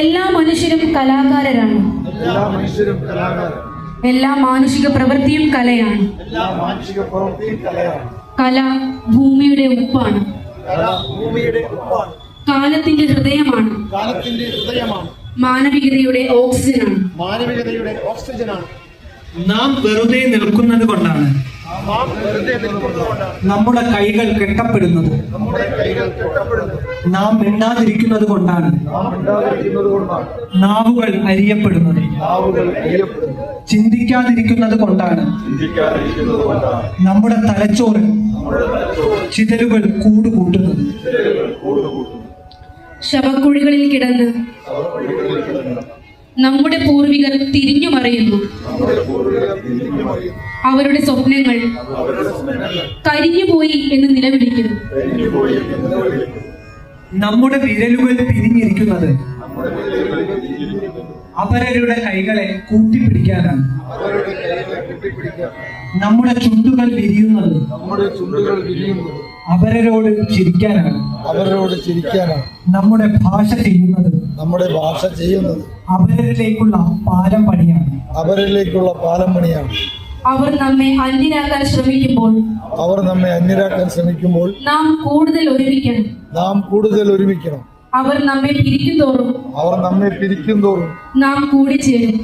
എല്ലാ മനുഷ്യരും കലാകാരരാണ്. എല്ലാ മാനുഷിക പ്രവൃത്തിയും കലയാണ്. കല ഭൂമിയുടെ ഉപ്പാണ്. കാലത്തിന്റെ ഹൃദയമാണ്. മാനവികതയുടെ ഓക്സിജനാണ്. നാം വെറുതെ നിൽക്കുന്നത് കൊണ്ടാണ് നമ്മുടെ കൈകൾ കെട്ടപ്പെടുന്നത്. നാം മിണ്ടാതിരിക്കുന്നത് കൊണ്ടാണ് നാവുകൾ അരിയപ്പെടുന്നത്. ചിന്തിക്കാതിരിക്കുന്നത് കൊണ്ടാണ് നമ്മുടെ തലച്ചോറ് ചിതലുകൾ കൂടുകൂട്ടുന്നത്. ശവക്കുഴികളിൽ കിടന്ന് നമ്മുടെ പൂർവികർ തിരിഞ്ഞു മറിയുന്നു. അവരുടെ സ്വപ്നങ്ങൾ കരിഞ്ഞുപോയി എന്ന് നിലവിളിക്കുന്നു. നമ്മുടെ വിരലുകൾ പിരിഞ്ഞിരിക്കുന്നത് അപരരുടെ കൈകളെ കൂട്ടിപ്പിടിക്കാനാണ്. നമ്മുടെ ചുണ്ടുകൾ വിരിയുന്നത് അവരോട് ചിരിക്കാനാണ്. നമ്മുടെ ഭാഷ ചെയ്യുന്നത് അവരിലേക്കുള്ള പാലം പണിയാണ്. അവർ നമ്മെ അന്യരാക്കാൻ ശ്രമിക്കുമ്പോൾ നാം കൂടുതൽ ഒരുമിക്കണം. അവർ നമ്മെ പിരിക്കും തോറും നാം കൂടിച്ചേരും.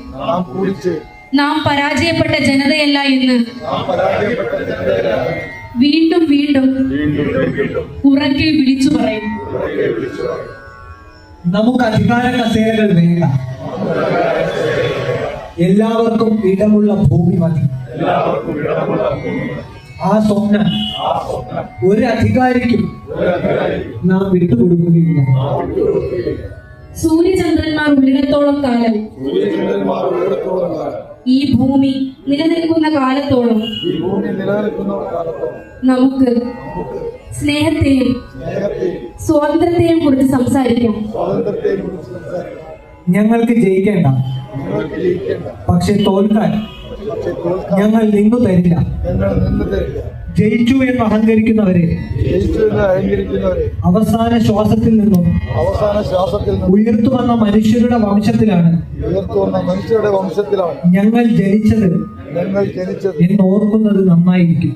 നാം പരാജയപ്പെട്ട ജനതയല്ല എന്ന് വീണ്ടും വീണ്ടും ഉറക്കെ വിളിച്ചു പറയും. നമുക്ക് അധികാര കസേരകൾ വേണ്ട. എല്ലാവർക്കും ഇടമുള്ള ഭൂമി മതി. ആ സ്വപ്നം ഒരു അധികാരിക്കും നാം വിട്ടുകൊടുക്കുകയില്ല. സൂര്യചന്ദ്രന്മാർ ഉള്ളിടത്തോളം കാലം, ഈ ഭൂമി നിലനിൽക്കുന്ന കാലത്തോളം നമുക്ക് സ്നേഹത്തെയും സ്വാതന്ത്ര്യത്തെയും കുറിച്ച് സംസാരിക്കാം. ഞങ്ങൾക്ക് ജയിക്കേണ്ട, പക്ഷെ തോൽക്കാൻ ഞങ്ങൾ നിന്നു തരില്ല. ജയിച്ചു എന്ന് അഹങ്കരിക്കുന്നവരെ അവസാന ശ്വാസത്തിൽ നിന്നും ഉയർത്തു വന്ന മനുഷ്യരുടെ വംശത്തിലാണ് ഞങ്ങൾ ജനിച്ചത് എന്ന് ഓർക്കുന്നത് നന്നായിരിക്കും.